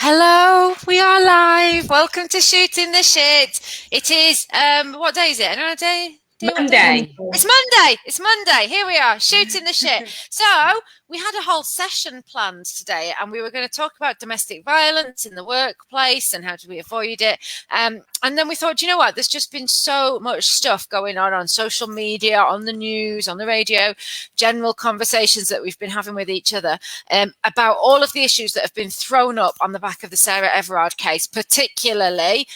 Hello, we are live. Welcome to Shooting the Shit. It is, what day is it? Another day? Monday. It's Monday. Here we are, shooting the shit. So we had a whole session planned today, and we were going to talk about domestic violence in the workplace and how do we avoid it. And then we thought, you know what? There's just been so much stuff going on social media, on the news, on the radio, general conversations that we've been having with each other about all of the issues that have been thrown up on the back of the Sarah Everard case, particularly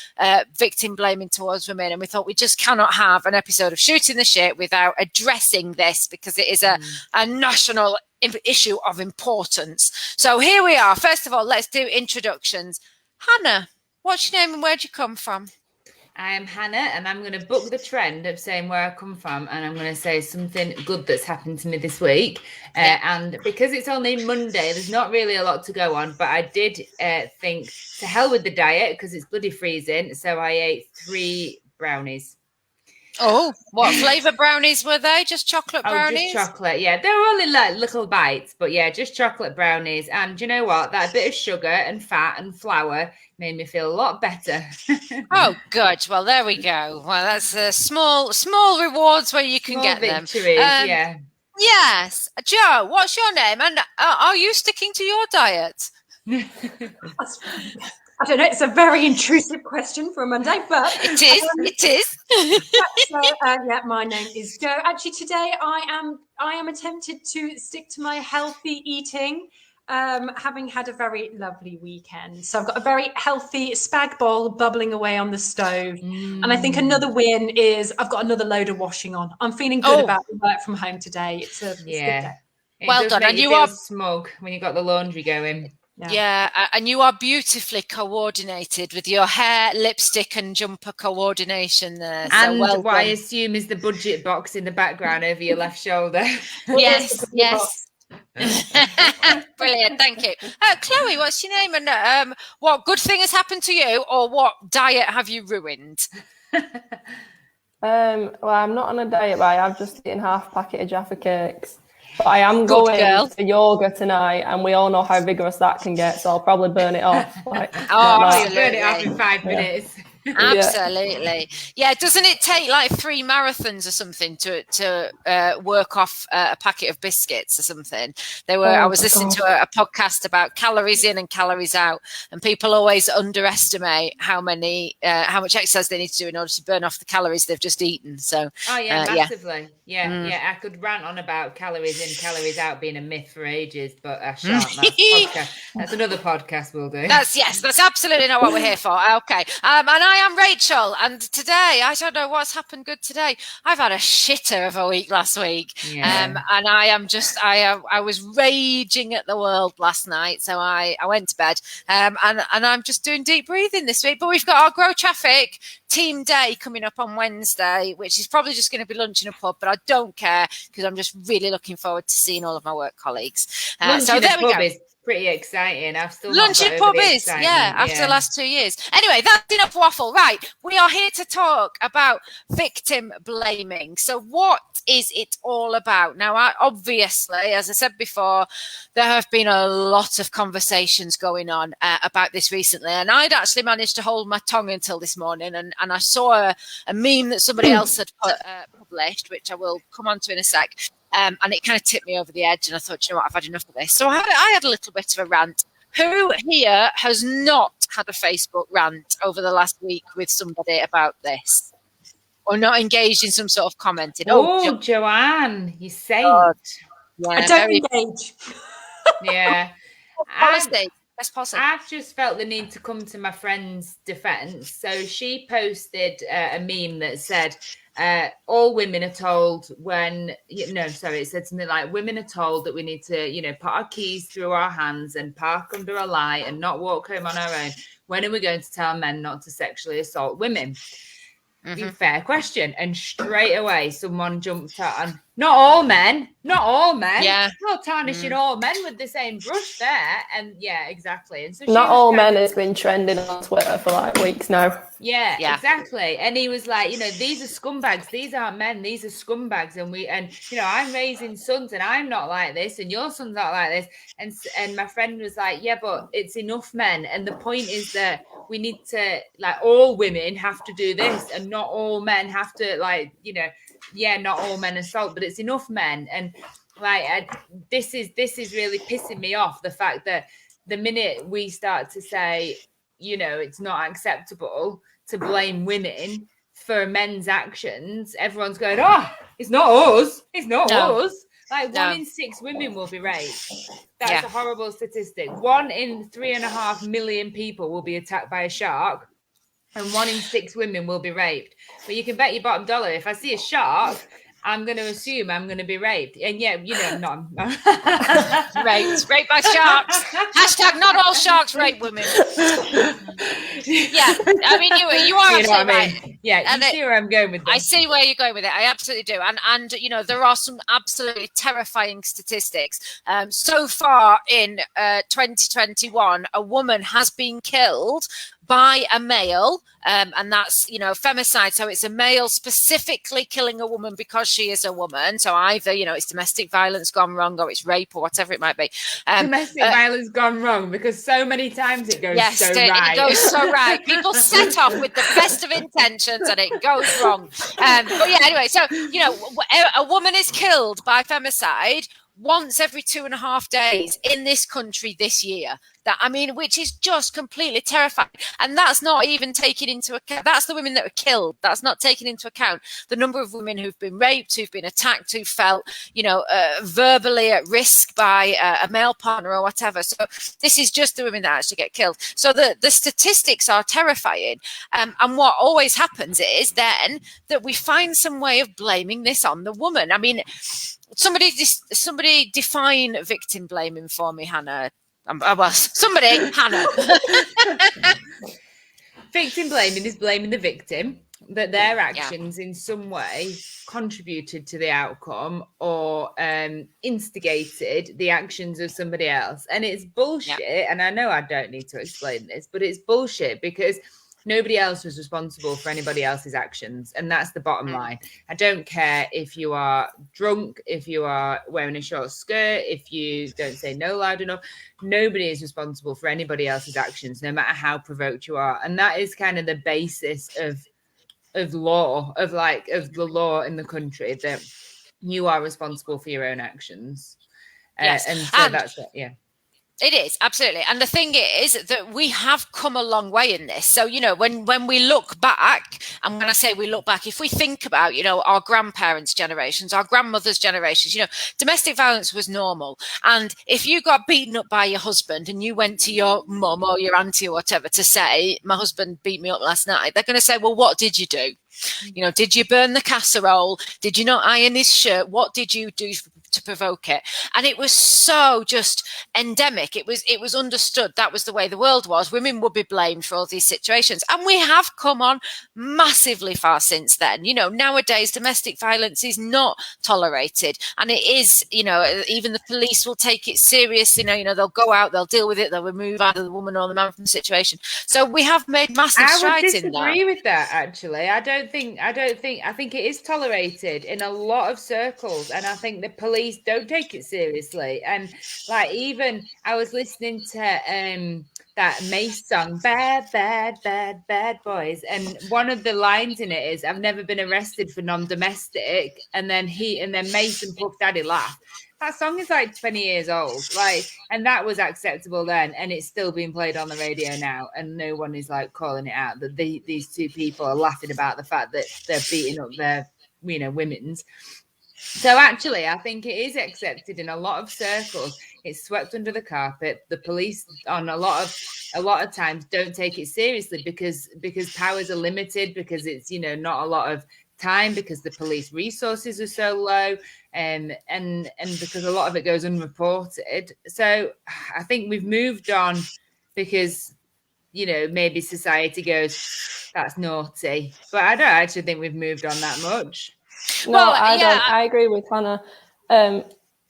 victim blaming towards women. And we thought we just cannot have an episode of Shooting the Shit without addressing this, because it is a national issue of importance. So here we are. First of all, let's do introductions. Hannah, what's your name and where'd you come from? I am Hannah, and I'm going to buck the trend of saying where I come from, and I'm going to say something good that's happened to me this week. And because it's only Monday, there's not really a lot to go on, but I did think to hell with the diet because it's bloody freezing. So I ate 3 brownies. Oh, what flavour brownies were they? Just chocolate brownies? Just chocolate, yeah. They were only like little bites, but yeah, just chocolate brownies. And do you know what? That bit of sugar and fat and flour made me feel a lot better. Oh, good. Well, there we go. Well, that's small rewards where you can get them. Yeah. Yes. Joe, what's your name? And are you sticking to your diet? I don't know. It's a very intrusive question for a Monday, but it is. Yeah, my name is Jo. Actually, today I am attempted to stick to my healthy eating, having had a very lovely weekend. So I've got a very healthy spag bol bubbling away on the stove, and I think another win is I've got another load of washing on. I'm feeling good about the work from home today. It's a good day. Well done, and you are smug when you got the laundry going. Yeah, and you are beautifully coordinated with your hair, lipstick and jumper coordination there. So and what I assume is the budget box in the background over your left shoulder. Yes. Brilliant, thank you. Chloe, what's your name and what good thing has happened to you, or what diet have you ruined? Well, I'm not on a diet, but I've just eaten half a packet of Jaffa cakes. But I am going to yoga tonight, and we all know how vigorous that can get, so I'll probably burn it off. Burn it off in 5 minutes. Absolutely. Yeah, doesn't it take like 3 marathons or something to work off a packet of biscuits or something? I was listening to a podcast about calories in and calories out, and people always underestimate how much exercise they need to do in order to burn off the calories they've just eaten. So massively. Yeah. I could rant on about calories in, calories out being a myth for ages, but I shan't. That's another podcast we'll do. That's absolutely not what we're here for. Okay. And I am Rachel, and today, I don't know what's happened good today. I've had a shitter of a week last week. And I was raging at the world last night, so I went to bed. And I'm just doing deep breathing this week. But we've got our Grow Traffic team day coming up on Wednesday, which is probably just going to be lunch in a pub, but I don't care because I'm just really looking forward to seeing all of my work colleagues. So there we go. Pretty exciting. I've still lunch in pub is after the last 2 years. Anyway, that's enough waffle. Right, we are here to talk about victim blaming. So what is it all about? Now, obviously, as I said before, there have been a lot of conversations going on about this recently, and I'd actually managed to hold my tongue until this morning, and I saw a meme that somebody else had published, which I will come on to in a sec. And it kind of tipped me over the edge, and I thought, you know what, I've had enough of this. So I had a little bit of a rant. Who here has not had a Facebook rant over the last week with somebody about this? Or not engaged in some sort of commenting? Joanne, you saint. I don't engage. Yeah. I've just felt the need to come to my friend's defense. So she posted a meme that said, all women are told it said something like, women are told that we need to, put our keys through our hands and park under a light and not walk home on our own. When are we going to tell men not to sexually assault women? Fair question. And straight away, someone jumped out. And not all men. Yeah. Not tarnishing all men with the same brush there. And yeah, exactly. And so not all men has been trending on Twitter for like weeks now. Yeah, exactly. And he was like, these are scumbags. These aren't men. These are scumbags. And I'm raising sons and I'm not like this and your son's not like this. And my friend was like, yeah, but it's enough men. And the point is that we need to, like, all women have to do this and not all men have to, like, not all men assault, but it's enough men. And like, this is really pissing me off, the fact that the minute we start to say, it's not acceptable to blame women for men's actions, everyone's going, oh, it's not us. It's not us. Like 1 in 6 women will be raped. That's a horrible statistic. 1 in 3.5 million people will be attacked by a shark, and 1 in 6 women will be raped. But you can bet your bottom dollar, if I see a shark, I'm going to assume I'm going to be raped. And yeah, not raped by sharks. Hashtag not all sharks rape women. Yeah, I mean, you are absolutely right. Yeah, you see where I'm going with this. I see where you're going with it. I absolutely do. And there are some absolutely terrifying statistics. So far in 2021, a woman has been killed by a male, and that's, femicide. So it's a male specifically killing a woman because she is a woman. So either, it's domestic violence gone wrong, or it's rape, or whatever it might be. Domestic violence gone wrong, because so many times it goes right. It goes so right. People set off with the best of intentions and it goes wrong. But yeah, anyway, so, a woman is killed by femicide once every 2.5 days in this country this year. Which is just completely terrifying. And that's not even taken into account. That's the women that were killed. That's not taken into account the number of women who've been raped, who've been attacked, who felt, verbally at risk by a male partner or whatever. So this is just the women that actually get killed. So the statistics are terrifying. And what always happens is then that we find some way of blaming this on the woman. I mean, somebody define victim blaming for me, Hannah. Hannah. Victim blaming is blaming the victim that their actions in some way contributed to the outcome or instigated the actions of somebody else. And it's bullshit. And I know I don't need to explain this, but it's bullshit, because nobody else was responsible for anybody else's actions. And that's the bottom line. I don't care if you are drunk, if you are wearing a short skirt, if you don't say no loud enough. Nobody is responsible for anybody else's actions, no matter how provoked you are. And that is kind of the basis of the law in the country, that you are responsible for your own actions. Yes. And so that's it. Yeah. It is, absolutely. And the thing is that we have come a long way in this. So, when we look back, and when I say we look back, if we think about, our grandparents' generations, our grandmothers' generations, domestic violence was normal. And if you got beaten up by your husband and you went to your mum or your auntie or whatever to say, my husband beat me up last night, they're going to say, well, what did you do? Did you burn the casserole? Did you not iron his shirt? What did you do to provoke it? And it was so just endemic. It was understood that was the way the world was. Women would be blamed for all these situations. And we have come on massively far since then. Nowadays domestic violence is not tolerated. And it is, even the police will take it seriously. They'll go out, they'll deal with it, they'll remove either the woman or the man from the situation. So we have made massive strides in that. I would disagree with that, actually. I think it is tolerated in a lot of circles, and I think the police don't take it seriously. And like, even I was listening to that Mace song, Bad, Bad, Bad, Bad Boys, and one of the lines in it is, I've never been arrested for non-domestic, and then Mace and Puff Daddy laugh. That song is like 20 years old, and that was acceptable then, and it's still being played on the radio now, and no one is like calling it out that these two people are laughing about the fact that they're beating up their, women's. So actually, I think it is accepted in a lot of circles. It's swept under the carpet. The police, on a lot of times, don't take it seriously because powers are limited, because it's not a lot of time, because the police resources are so low, and because a lot of it goes unreported. So I think we've moved on because maybe society goes, that's naughty, but I don't actually think we've moved on that much. No, Well, I yeah. don't. I agree with Hannah.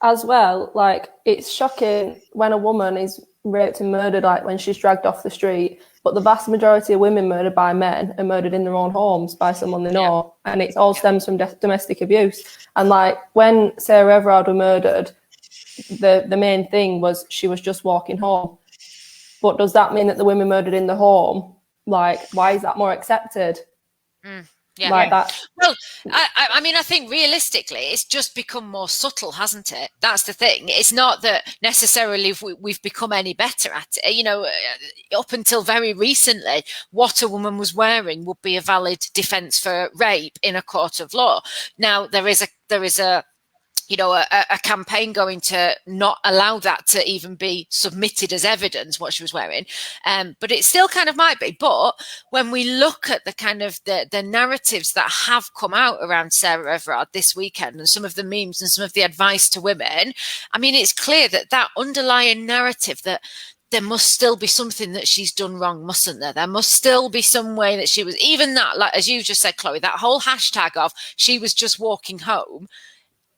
As well, like, it's shocking when a woman is raped and murdered, like when she's dragged off the street. But the vast majority of women murdered by men are murdered in their own homes by someone they know, and it all stems from domestic abuse. And like when Sarah Everard was murdered, the main thing was she was just walking home. But does that mean that the women murdered in the home, like, why is that more accepted? Yeah. Like that. Well, I mean, I think realistically, it's just become more subtle, hasn't it? That's the thing. It's not that necessarily we've become any better at it. You know, up until very recently, what a woman was wearing would be a valid defence for rape in a court of law. Now, there is a you know, a campaign going to not allow that to even be submitted as evidence, what she was wearing. But it still kind of might be. But when we look at the kind of the narratives that have come out around Sarah Everard this weekend and some of the memes and some of the advice to women, I mean, it's clear that underlying narrative that there must still be something that she's done wrong, mustn't there? There must still be some way that she was, even that, like, as you just said, Chloe, that whole hashtag of she was just walking home,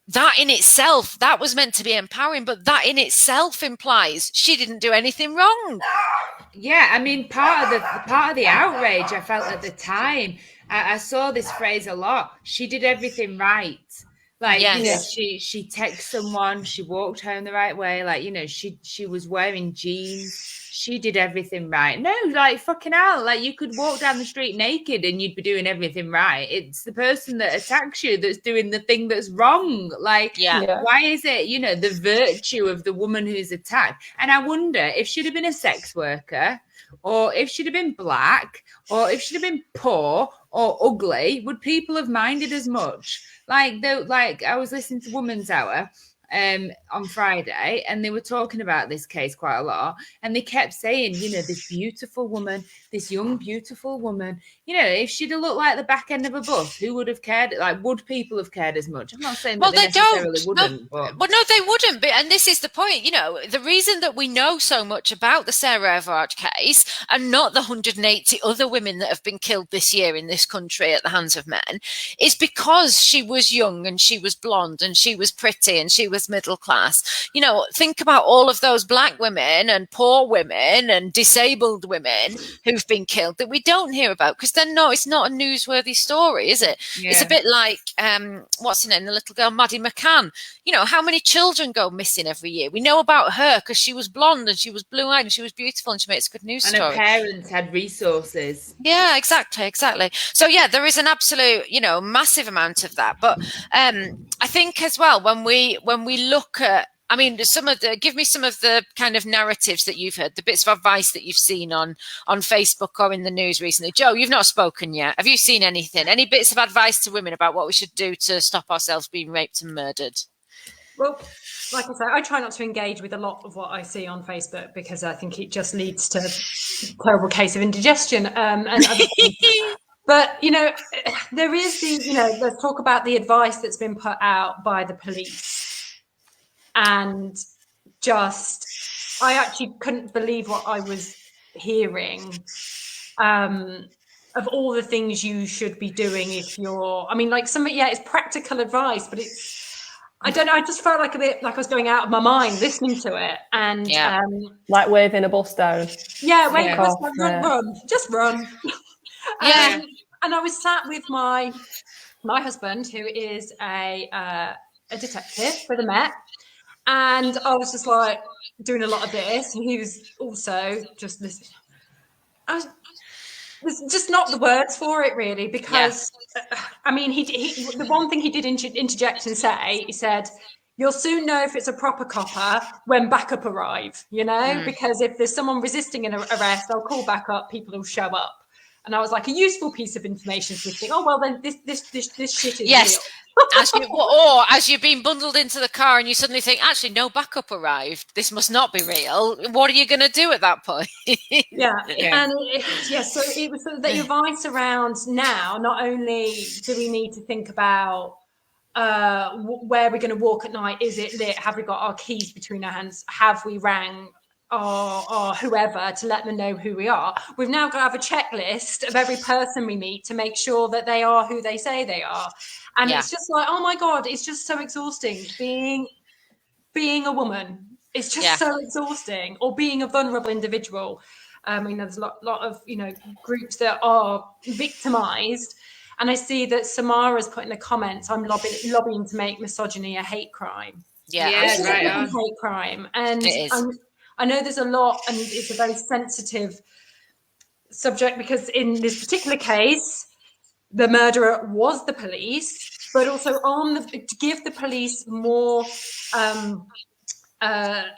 that in itself, that was meant to be empowering, but that in itself implies she didn't do anything wrong. Yeah, I mean, part of the outrage I felt at the time, I saw this phrase a lot. She did everything right. Like, yes. You know, she texted someone, she walked home the right way. Like, you know, she was wearing jeans. She did everything right. No, like, fucking hell. Like, you could walk down the street naked and you'd be doing everything right. It's the person that attacks you that's doing the thing that's wrong. Like, why is it, you know, the virtue of the woman who's attacked? And I wonder if she'd have been a sex worker, or if she'd have been black, or if she'd have been poor or ugly, would people have minded as much? Like I was listening to Woman's Hour on Friday, and they were talking about this case quite a lot, and they kept saying, you know, this beautiful woman, this young beautiful woman, you know, if she'd have looked like the back end of a bus, who would have cared? Like, would people have cared as much? I'm not saying that they necessarily wouldn't. Well, no, they wouldn't. But, and this is the point, you know, the reason that we know so much about the Sarah Everard case and not the 180 other women that have been killed this year in this country at the hands of men is because she was young and she was blonde and she was pretty and she was middle class. You know, think about all of those black women and poor women and disabled women who've been killed that we don't hear about because it's not a newsworthy story, is it? It's a bit like what's her name, the little girl Maddie McCann. You know, how many children go missing every year? We know about her because she was blonde and she was blue-eyed and she was beautiful and she makes a good news story. And her parents had resources. Yeah, exactly. So yeah, there is an absolute, you know, massive amount of that. But I think as well, when we look at, I mean, give me some of the kind of narratives that you've heard, the bits of advice that you've seen on Facebook or in the news recently. Joe, you've not spoken yet. Have you seen anything? Any bits of advice to women about what we should do to stop ourselves being raped and murdered? Well, like I say, I try not to engage with a lot of what I see on Facebook because I think it just leads to a terrible case of indigestion and other things. But, you know, there is let's talk about the advice that's been put out by the police. And I actually couldn't believe what I was hearing of all the things you should be doing if you're, I mean, like it's practical advice, but I don't know, I just felt like a bit like I was going out of my mind listening to it. And like waving a bus down. Yeah, waving a bus down, run. Yeah. And I was sat with my husband, who is a detective with a Met. And I was just like doing a lot of this, and he was also just listening. There's just not the words for it really, because I mean, he the one thing he did interject and say, he said, "You'll soon know if it's a proper copper when backup arrive." You know, because if there's someone resisting an arrest, they'll call back up, people will show up. And I was like, a useful piece of information to think, oh well, then this shit is real. As you're being bundled into the car and you suddenly think, actually, no backup arrived. This must not be real. What are you going to do at that point? So it was the advice around now. Not only do we need to think about where we're going to walk at night, is it lit? Have we got our keys between our hands? Have we rang or whoever to let them know who we are. We've now got to have a checklist of every person we meet to make sure that they are who they say they are. And it's just like, oh my God, it's just so exhausting being a woman. It's just so exhausting, or being a vulnerable individual. There's a lot of, groups that are victimized. And I see that Samara's put in the comments, I'm lobbying to make misogyny a hate crime. Yeah, right. A hate crime. And I know there's a lot, and it's a very sensitive subject, because in this particular case, the murderer was the police, but also to give the police more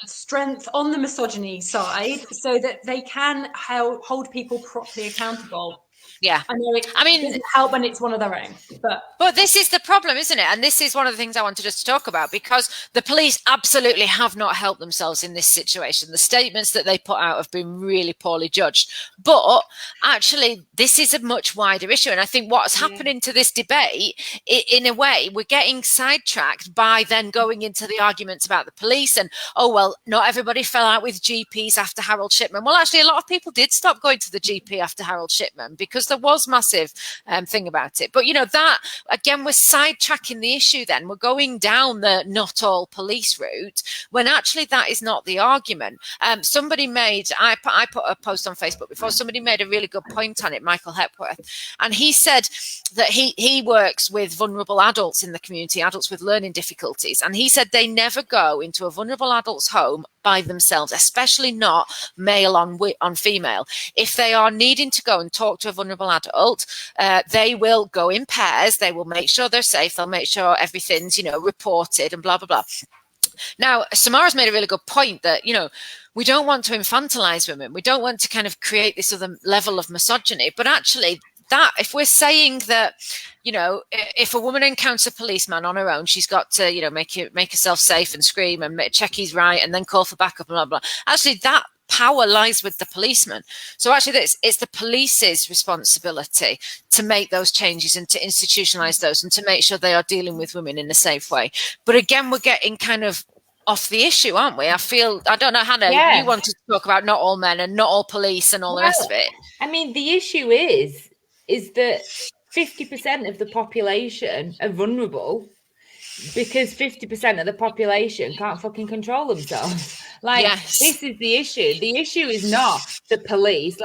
strength on the misogyny side, so that they can hold people properly accountable. Yeah, I know it doesn't help when it's one of their own, but this is the problem, isn't it? And this is one of the things I wanted us to talk about, because the police absolutely have not helped themselves in this situation. The statements that they put out have been really poorly judged, but actually this is a much wider issue. And I think what's happening to this debate, in a way, we're getting sidetracked by then going into the arguments about the police and, not everybody fell out with GPs after Harold Shipman. Well, actually, a lot of people did stop going to the GP after Harold Shipman, because there was massive thing about it. But that, again, we're sidetracking the issue. Then we're going down the not all police route, when actually that is not the argument. Somebody made, I put a post on Facebook before, somebody made a really good point on it, Michael Hepworth, and he said that he works with vulnerable adults in the community, adults with learning difficulties, and he said they never go into a vulnerable adult's home by themselves, especially not male on female. If they are needing to go and talk to a vulnerable adult, they will go in pairs. They will make sure they're safe. They'll make sure everything's, reported and blah, blah, blah. Now, Samara's made a really good point that, we don't want to infantilize women. We don't want to kind of create this other level of misogyny. But actually, that if we're saying that, if a woman encounters a policeman on her own, she's got to, make herself safe and scream and check he's right and then call for backup and blah, blah. Actually, that power lies with the policeman. So actually, it's the police's responsibility to make those changes and to institutionalize those and to make sure they are dealing with women in a safe way. But again, we're getting kind of off the issue, aren't we? I don't know, Hannah, you wanted to talk about not all men and not all police and all the rest of it. I mean, the issue is that 50% of the population are vulnerable, because 50% of the population can't fucking control themselves. This is the issue. The issue is not the police.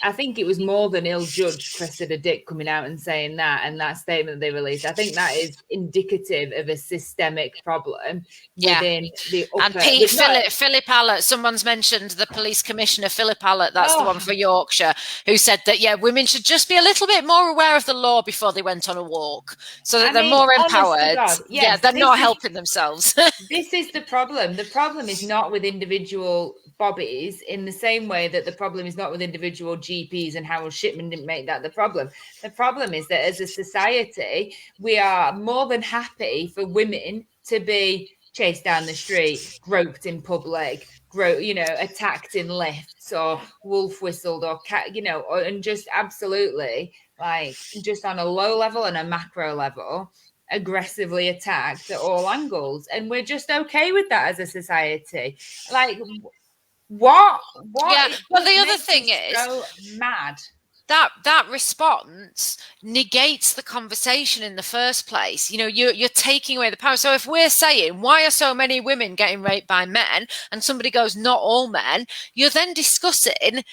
I think it was more than ill-judged Cressida Dick coming out and saying that, and that statement they released. I think that is indicative of a systemic problem within the upper... And Philip Allott, someone's mentioned the police commissioner, Philip Allott, that's the one for Yorkshire, who said that, women should just be a little bit more aware of the law before they went on a walk, so that they're more empowered. They're not helping themselves. This is the problem. The problem is not with individual bobbies, in the same way that the problem is not with individual GPs, and Harold Shipman didn't make that the problem. The problem is that as a society, we are more than happy for women to be chased down the street, groped in public, attacked in lifts, or wolf whistled, or cat, and just absolutely, just on a low level and a macro level, aggressively attacked at all angles. And we're just okay with that as a society. What? Yeah. Well, the other thing is so mad. That response negates the conversation in the first place. You're taking away the power. So if we're saying, why are so many women getting raped by men, and somebody goes, not all men, you're then discussing,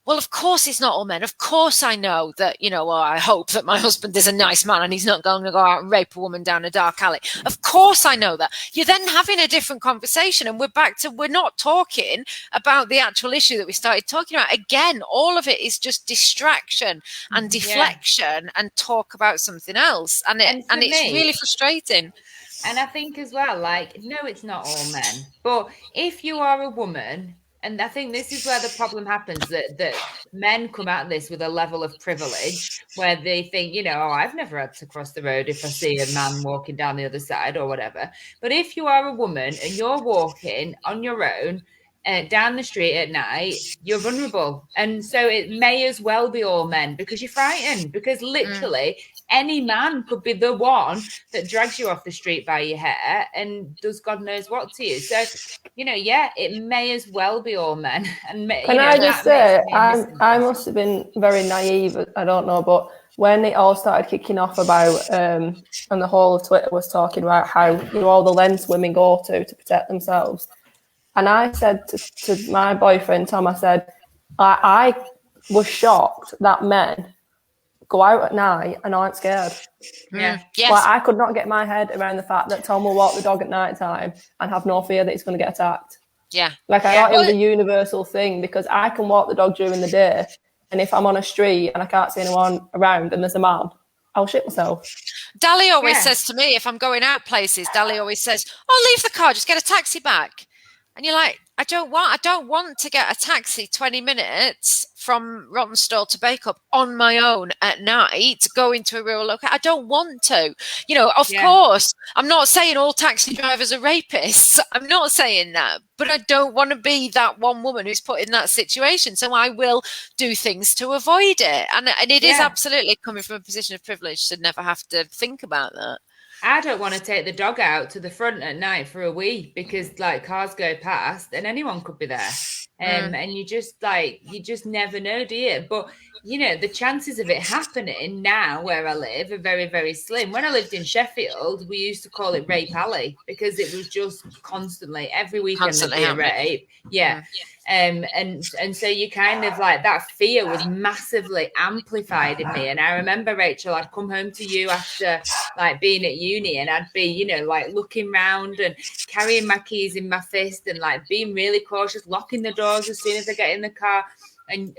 well, of course it's not all men. Of course I know that, I hope that my husband is a nice man and he's not going to go out and rape a woman down a dark alley. Of course I know that. You're then having a different conversation, and we're not talking about the actual issue that we started talking about. Again, all of it is just distraction and deflection and talk about something else. And it's really frustrating. And I think as well, no, it's not all men. But if you are a woman, and I think this is where the problem happens, that men come at this with a level of privilege where they think, I've never had to cross the road if I see a man walking down the other side or whatever. But if you are a woman and you're walking on your own down the street at night, you're vulnerable. And so it may as well be all men because you're frightened, because literally any man could be the one that drags you off the street by your hair and does God knows what to you. So, it may as well be all men. And Can I just say, I must have been very naive, I don't know, but when it all started kicking off about, and the whole of Twitter was talking about how, all the lengths women go to protect themselves. And I said to my boyfriend, Tom, I said, I was shocked that men go out at night and aren't scared. Yeah. Yes. Like, I could not get my head around the fact that Tom will walk the dog at night time and have no fear that he's going to get attacked. Yeah. Like, I thought it was a universal thing, because I can walk the dog during the day, and if I'm on a street and I can't see anyone around and there's a man, I'll shit myself. Dali always says to me, if I'm going out places, Dali always says, "Oh, leave the car, just get a taxi back." And you're like, I don't want to get a taxi 20 minutes from Rawtenstall to Bacup on my own at night, go into a rural location. I don't want to. Of course, I'm not saying all taxi drivers are rapists. I'm not saying that. But I don't want to be that one woman who's put in that situation. So I will do things to avoid it. And it is absolutely coming from a position of privilege to never have to think about that. I don't want to take the dog out to the front at night for a wee, because cars go past and anyone could be there. And you just never know, do you? But the chances of it happening now where I live are very, very slim. When I lived in Sheffield, we used to call it Rape Alley, because it was just constantly, every weekend there'd be a rape. Yeah. And so you kind of that fear was massively amplified in me. And I remember, Rachel, I'd come home to you after being at uni, and I'd be, looking round and carrying my keys in my fist and being really cautious, locking the doors as soon as I get in the car. And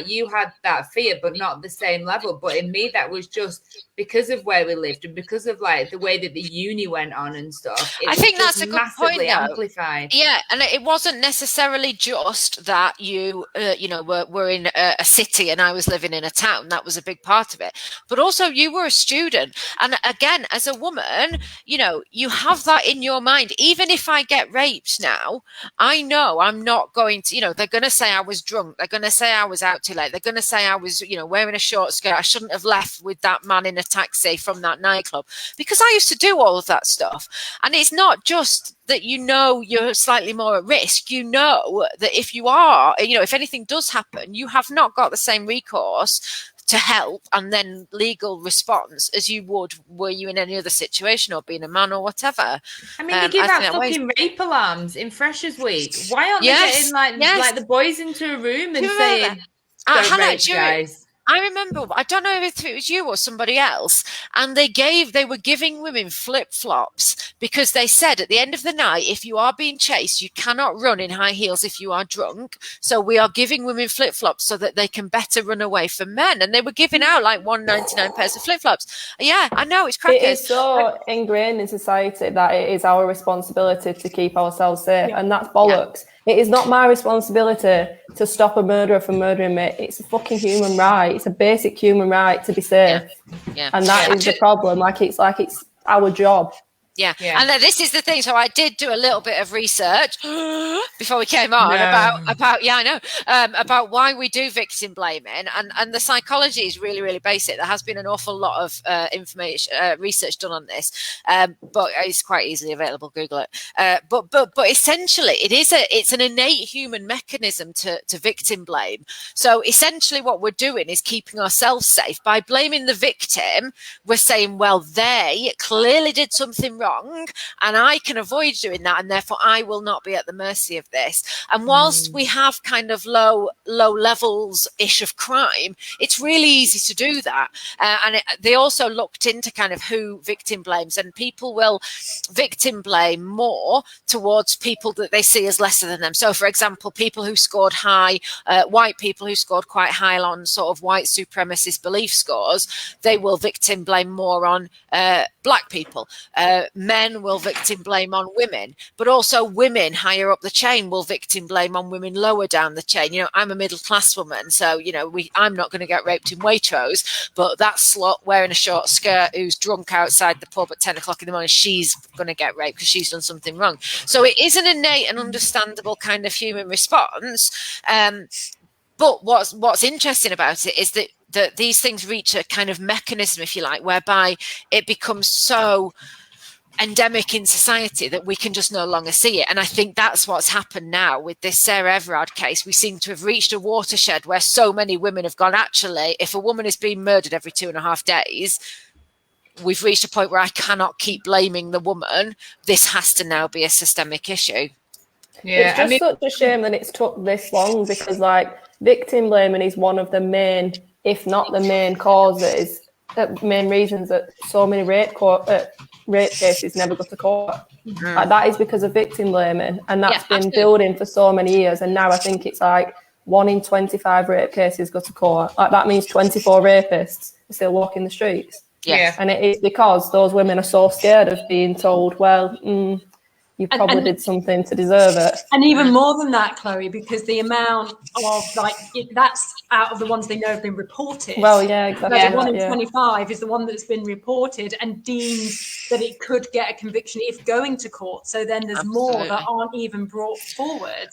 you had that fear, but not the same level. But in me, that was just because of where we lived and because of the way that the uni went on and stuff. I think that's a good point, though. Amplified. Yeah, and it wasn't necessarily just that you, were in a city and I was living in a town. That was a big part of it. But also, you were a student, and again, as a woman, you have that in your mind. Even if I get raped now, I know I'm not going to. They're going to say I was drunk. They're going to say I was out too late. They're going to say I was, wearing a short skirt. I shouldn't have left with that man in a taxi from that nightclub, because I used to do all of that stuff. And it's not just that you're slightly more at risk. That if you are, if anything does happen, you have not got the same recourse to help and then legal response as you would were you in any other situation or being a man or whatever. I mean, they give out fucking rape alarms in Freshers Week. Why aren't they getting like the boys into a room and saying, Hannah, guys? I remember, I don't know if it was you or somebody else, and they were giving women flip-flops because they said at the end of the night, if you are being chased, you cannot run in high heels if you are drunk. So we are giving women flip-flops so that they can better run away from men. And they were giving out like 199 pairs of flip-flops. Yeah, I know, it's crackers. It is so ingrained in society that it is our responsibility to keep ourselves safe, and that's bollocks. Yeah. It is not my responsibility to stop a murderer from murdering me. It's a fucking human right. It's a basic human right to be safe. Yeah. And that is the problem. It's our job. Yeah. And this is the thing. So I did do a little bit of research before we came on about why we do victim blaming, and the psychology is really, really basic. There has been an awful lot of research done on this, but it's quite easily available. Google it. But essentially, it's an innate human mechanism to victim blame. So essentially, what we're doing is keeping ourselves safe by blaming the victim. We're saying, well, they clearly did something wrong and I can avoid doing that, and therefore I will not be at the mercy of this. And whilst we have kind of low levels ish of crime, it's really easy to do that. They also looked into kind of who victim blames, and people will victim blame more towards people that they see as lesser than them. So for example, people who scored high, white people who scored quite high on sort of white supremacist belief scores, they will victim blame more on black people. men will victim blame on women, but also women higher up the chain will victim blame on women lower down the chain. You know, I'm a middle class woman, so, you know, I'm not going to get raped in Waitrose, but that slut wearing a short skirt who's drunk outside the pub at 10 o'clock in the morning, she's going to get raped because she's done something wrong. So it is an innate and understandable kind of human response. But what's interesting about it is that these things reach a kind of mechanism, if you like, whereby it becomes so endemic in society that we can just no longer see it. And I think that's what's happened now with this Sarah Everard case. We seem to have reached a watershed where so many women have gone, actually, if a woman is being murdered every 2.5 days, we've reached a point where I cannot keep blaming the woman. This has to now be a systemic issue. Yeah, it's just such a shame that it's took this long, because like victim blaming is one of the main, if not the main causes, main reasons that so many rape cases never go to court. Mm-hmm. Like that is because of victim blaming, and that's been building for so many years. And now I think it's like 1 in 25 rape cases go to court. Like that means 24 rapists are still walking the streets. Yeah, and it is because those women are so scared of being told, well, you probably did something to deserve it. And even more than that, Chloe, because the amount of that's out of the ones they know have been reported. Well, yeah, exactly. So the 1 in 25 is the one that's been reported and deemed that it could get a conviction if going to court. So then there's more that aren't even brought forward.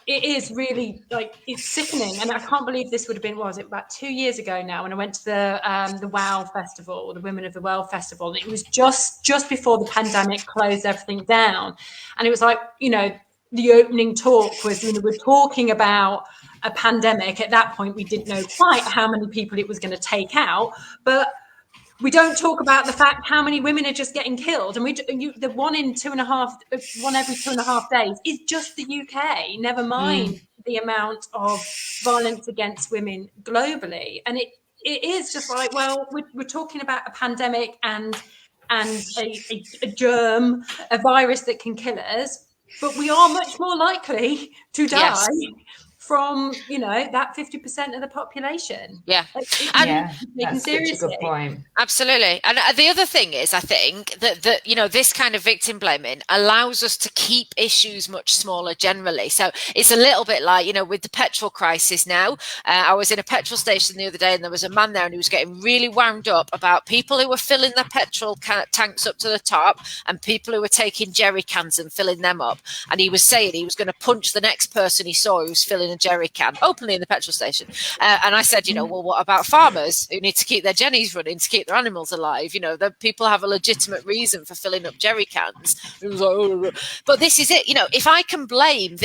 It is really it's sickening, and I can't believe this would have been, what was it, about 2 years ago now, when I went to the WOW festival, the Women of the World festival, and it was just before the pandemic closed everything down, and it was like, you know, the opening talk was, you know, we're talking about a pandemic. At that point, we didn't know quite how many people it was going to take out, but we don't talk about the fact how many women are just getting killed, and the 1 every 2.5 days is just the UK. Never mind the amount of violence against women globally, and it is just like, well, we're talking about a pandemic and a germ, a virus that can kill us, but we are much more likely to die. From, you know, that 50% of the population. That's seriously. Such a good point. Absolutely. And the other thing is, I think that you know, this kind of victim blaming allows us to keep issues much smaller generally. So it's a little bit like, you know, with the petrol crisis now. I was in a petrol station the other day, and there was a man there, and he was getting really wound up about people who were filling their petrol tanks up to the top and people who were taking jerry cans and filling them up. And he was saying he was going to punch the next person he saw who was filling a jerry can openly in the petrol station. And I said, you know, well, what about farmers who need to keep their jennies running to keep their animals alive? You know, the people have a legitimate reason for filling up jerry cans. But this is it. You know, if I can blame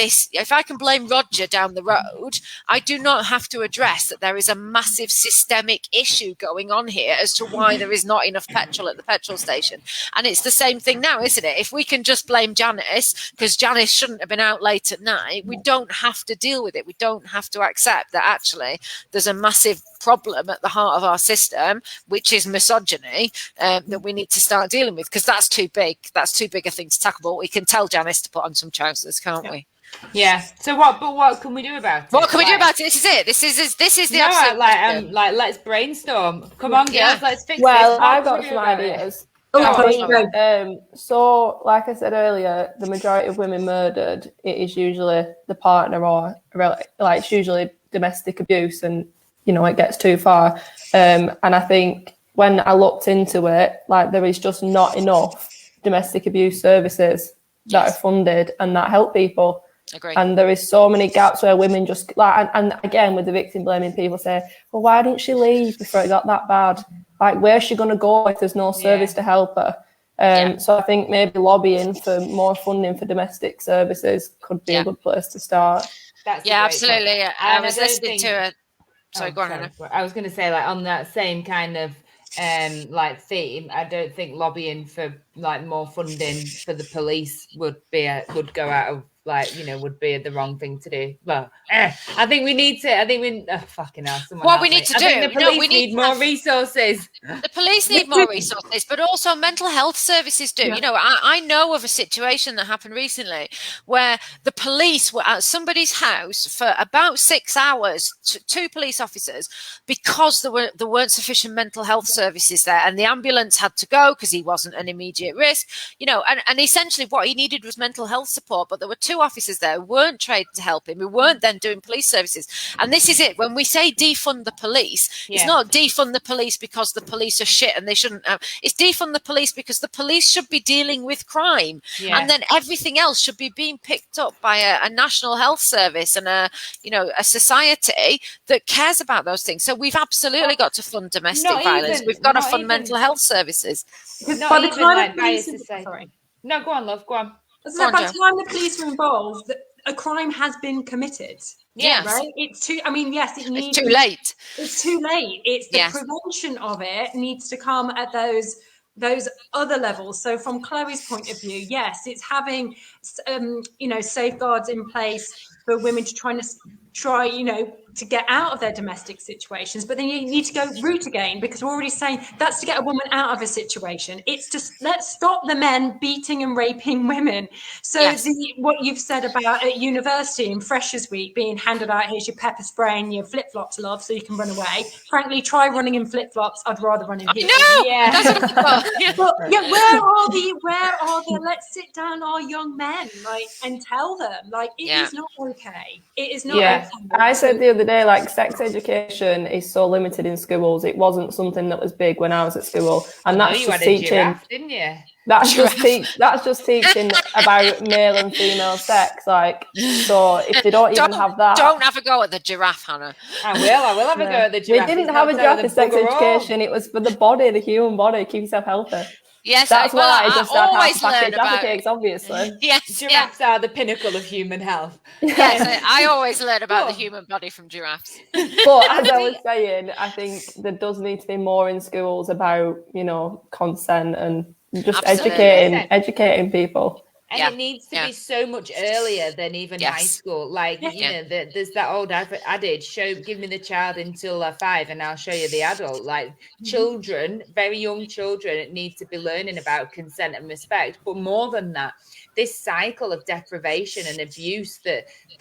Roger down the road, I do not have to address that there is a massive systemic issue going on here as to why there is not enough petrol at the petrol station. And it's the same thing now, isn't it? If we can just blame Janice because Janice shouldn't have been out late at night, we don't have to deal with it. We don't have to accept that actually there's a massive problem at the heart of our system, which is misogyny, that we need to start dealing with, because that's too big. That's too big a thing to tackle. But we can tell Janice to put on some trousers, can't we? Yeah. So what can we do about it? What can we do about it? This is it. This is the absolute let's brainstorm. Come on, girls, let's fix this. Well, I've got some ideas. So, like I said earlier, the majority of women murdered, it is usually the partner, or like it's usually domestic abuse, and you know it gets too far. And I think when I looked into it, like there is just not enough domestic abuse services that are funded and that help people. Agreed. And there is so many gaps where women just like, and again with the victim blaming, people say, well, why didn't she leave before it got that bad? Like, where's she going to go if there's no service to help her? So I think maybe lobbying for more funding for domestic services could be a good place to start. Absolutely. I was listening to it. Sorry, go on, Hannah. I was going to say, like, on that same kind of like theme, I don't think lobbying for like more funding for the police would go out of like, you know, would be the wrong thing to do. Well, I think we need to. Fucking hell. What we need to do? I think the police need more resources. The police need more resources, but also mental health services do. Yeah. You know, I know of a situation that happened recently where the police were at somebody's house for about 6 hours, two police officers, because there weren't sufficient mental health services there, and the ambulance had to go because he wasn't an immediate risk. You know, and essentially what he needed was mental health support, but there were two officers there who weren't trained to help him, who weren't then doing police services. And this is it. When we say defund the police, it's not defund the police because the police are shit and they shouldn't it's defund the police because the police should be dealing with crime, and then everything else should be being picked up by a national health service and a society that cares about those things. So we've absolutely got to fund domestic violence. We've got to fund mental health services. By the time No, go on, love, go on. So by the time the police are involved, a crime has been committed. Yes. Right? It's too, I mean, yes, it needs. It's too late. It's too late. It's the prevention of it needs to come at those other levels. So from Chloe's point of view, yes, it's having, safeguards in place for women to try, to get out of their domestic situations. But then you need to go root again, because we're already saying that's to get a woman out of a situation. It's just, let's stop the men beating and raping women. So what you've said about at university and Freshers Week being handed out, here's your pepper spray and your flip-flops, love, so you can run away. Frankly, try running in flip-flops. I'd rather run in heels. That's what I thought. But where are the let's sit down our young men, and tell them, it is not okay. It is not okay. I said the other day, sex education is so limited in schools. It wasn't something that was big when I was at school, and that's just teaching. Giraffe, didn't you? That's just teaching about male and female sex. So if they don't even have that, don't have a go at the giraffe, Hannah. I will have a go at the giraffe. We didn't have a giraffe in sex education. It was for the body, the human body. Keep yourself healthy. Yes, that's why I just always had learn about cakes, obviously. Yes, giraffes are the pinnacle of human health. Yes, I always learn about the human body from giraffes. But as I was saying, I think there does need to be more in schools about, consent and just educating people. And it needs to be so much earlier than even high school. There's that old adage, give me the child until they're 5 and I'll show you the adult. Children, very young children, need to be learning about consent and respect. But more than that, this cycle of deprivation and abuse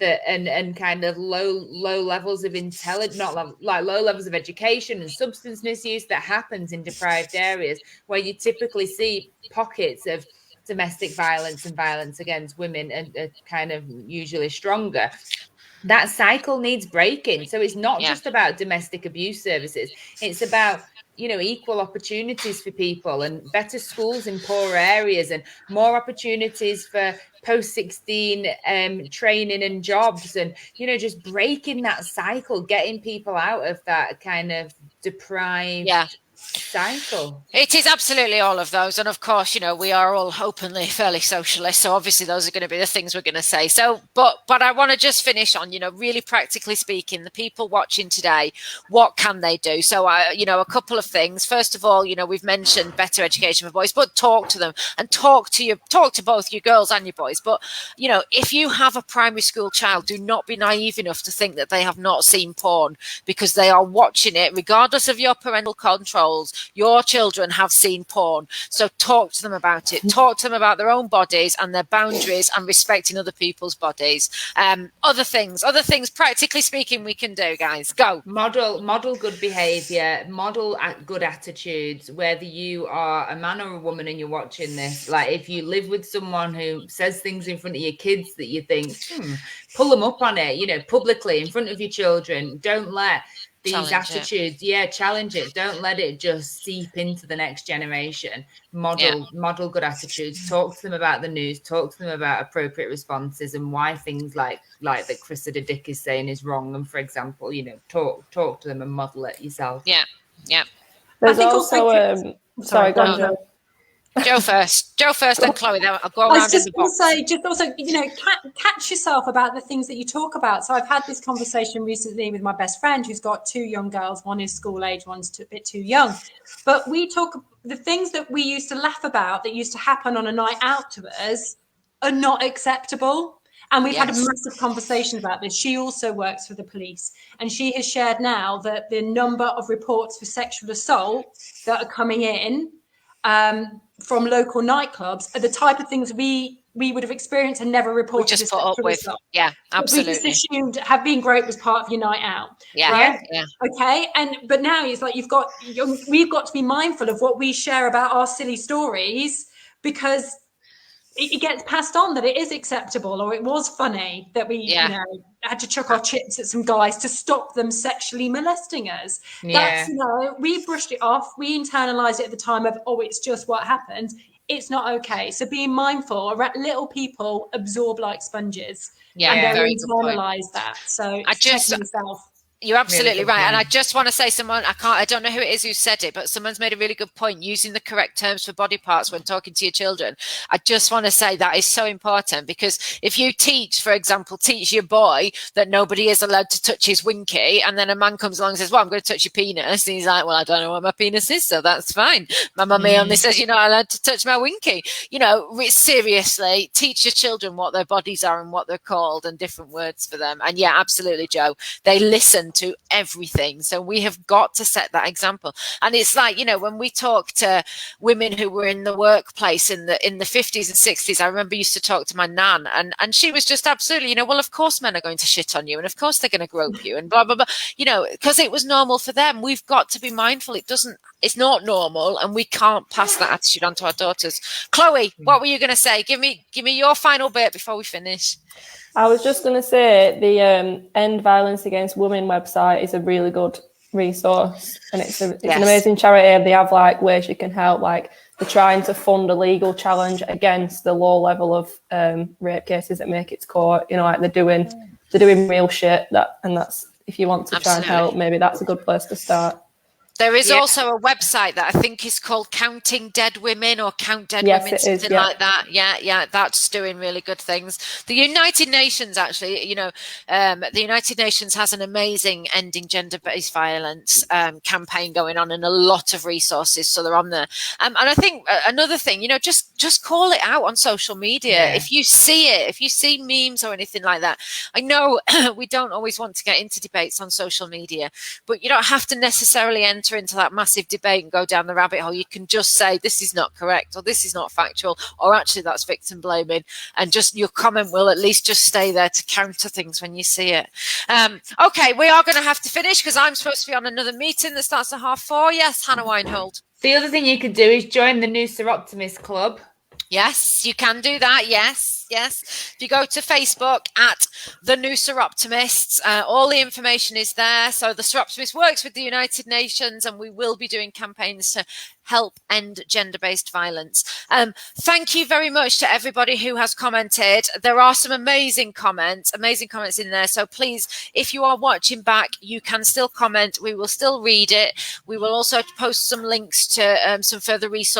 and kind of low levels of intelligence, low levels of education and substance misuse that happens in deprived areas, where you typically see pockets of domestic violence and violence against women and kind of usually stronger. That cycle needs breaking. So it's not just about domestic abuse services. It's about, equal opportunities for people and better schools in poorer areas and more opportunities for post-16 training and jobs and, just breaking that cycle, getting people out of that kind of deprived cycle. It is absolutely all of those, and of course, we are all openly fairly socialist, so obviously those are going to be the things we're going to say. So but I want to just finish on, really practically speaking, the people watching today, what can they do? So a couple of things. First of all, we've mentioned better education for boys, but talk to them and talk to both your girls and your boys. But if you have a primary school child, do not be naive enough to think that they have not seen porn, because they are watching it regardless of your parental controls. Your children have seen porn, so talk to them about it. Talk to them about their own bodies and their boundaries and respecting other people's bodies. Other things practically speaking we can do, guys. Go. Model good behavior, model good attitudes, whether you are a man or a woman and you're watching this. If you live with someone who says things in front of your kids that you think, pull them up on it, publicly in front of your children. Don't let these attitudes, challenge it. Don't let it just seep into the next generation. Model good attitudes. Talk to them about the news. Talk to them about appropriate responses and why things like that Cressida Dick is saying is wrong. And for example, talk to them and model it yourself. Yeah. There's also sorry, go on, Jo. Joe first, and Chloe. Then I'll go around. I was just going to say, catch yourself about the things that you talk about. So I've had this conversation recently with my best friend who's got 2 young girls. One is school age, one's a bit too young. But we talk the things that we used to laugh about that used to happen on a night out to us are not acceptable. And we've had a massive conversation about this. She also works for the police, and she has shared now that the number of reports for sexual assault that are coming in from local nightclubs are the type of things we would have experienced and never reported. We just put up with. Yeah, absolutely. We just assumed being great was part of your night out. Yeah, right? Yeah. Okay, but now it's like we've got to be mindful of what we share about our silly stories, because it gets passed on that it is acceptable, or it was funny that we had to chuck our chips at some guys to stop them sexually molesting us. That's, we brushed it off, we internalized it at the time of, oh, it's just what happened. It's not okay. So being mindful, little people absorb like sponges, and they internalize that. So checking yourself. You're absolutely right. And I just want to say, I don't know who it is who said it, but someone's made a really good point, using the correct terms for body parts when talking to your children. I just want to say that is so important, because if you teach your boy that nobody is allowed to touch his winky, and then a man comes along and says, well, I'm going to touch your penis. And he's like, well, I don't know what my penis is, so that's fine. My mummy only says you're not allowed to touch my winky. Seriously, teach your children what their bodies are and what they're called, and different words for them. And yeah, absolutely, Joe. They listen to everything, so we have got to set that example. And it's like, when we talk to women who were in the workplace in the 50s and 60s, I remember used to talk to my nan, and she was just absolutely, well, of course men are going to shit on you, and of course they're going to grope you, and blah blah blah, because it was normal for them. We've got to be mindful it's not normal, and we can't pass that attitude on to our daughters. Chloe, what were you going to say? Give me your final bit before we finish. I was just going to say the End Violence Against Women website is a really good resource, and it's an amazing charity. They have ways you can help, they're trying to fund a legal challenge against the low level of rape cases that make it to court. They're doing real shit, that's, if you want to try and help, maybe that's a good place to start. There is also a website that I think is called Counting Dead Women, or Count Dead Women, something like that. Yeah, that's doing really good things. The United Nations, actually, the United Nations has an amazing ending gender-based violence campaign going on, and a lot of resources, so they're on there. And I think another thing, just call it out on social media. If you see it, if you see memes or anything like that. I know we don't always want to get into debates on social media, but you don't have to necessarily enter into that massive debate and go down the rabbit hole. You can just say this is not correct, or this is not factual, or actually that's victim blaming, and just your comment will at least just stay there to counter things when you see it. Okay, we are going to have to finish, because I'm supposed to be on another meeting that starts at 4:30. Yes, Hannah Weinhold. The other thing you could do is join the New Sir Optimist Club. Yes, you can do that. Yes. If you go to Facebook at the New Sir Optimists, all the information is there. So the Sir Optimist works with the United Nations, and we will be doing campaigns to help end gender-based violence. Thank you very much to everybody who has commented. There are some amazing comments in there. So please, if you are watching back, you can still comment. We will still read it. We will also post some links to some further resources